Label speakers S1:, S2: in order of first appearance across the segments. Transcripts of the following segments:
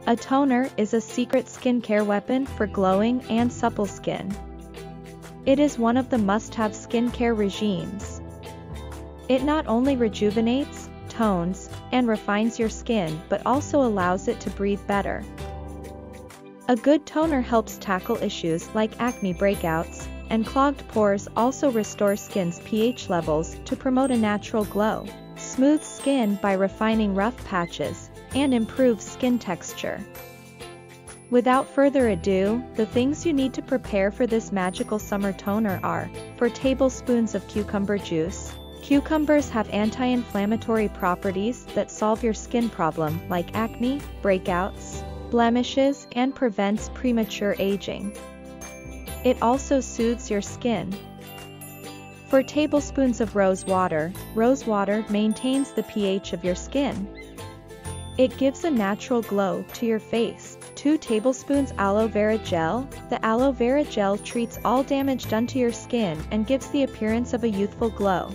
S1: A toner is a secret skincare weapon for glowing and supple skin. It is one of the must-have skincare regimes. It not only rejuvenates, tones, and refines your skin but also allows it to breathe better. A good toner helps tackle issues like acne breakouts, and clogged pores. Also restore skin's pH levels to promote a natural glow, smooth skin by refining rough patches, and improve skin texture. Without further ado, the things you need to prepare for this magical summer toner are: 4 tablespoons of cucumber juice. Cucumbers have anti-inflammatory properties that solve your skin problem like acne, breakouts, blemishes, and prevents premature aging. It also soothes your skin. 4 tablespoons of rose water. Rose water maintains the pH of your skin. It gives a natural glow to your face. 2 tablespoons aloe vera gel. The aloe vera gel treats all damage done to your skin and gives the appearance of a youthful glow.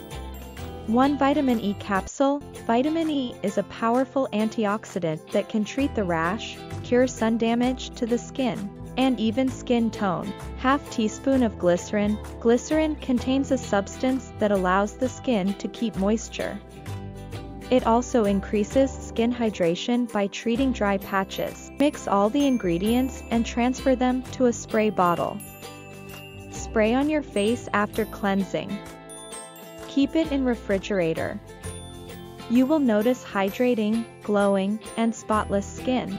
S1: 1 vitamin E capsule. Vitamin E is a powerful antioxidant that can treat the rash, cure sun damage to the skin, and even skin tone. 1/2 teaspoon of glycerin. Glycerin contains a substance that allows the skin to keep moisture. It also increases skin hydration by treating dry patches. Mix all the ingredients and transfer them to a spray bottle. Spray on your face after cleansing. Keep it in refrigerator. You will notice hydrating, glowing, and spotless skin.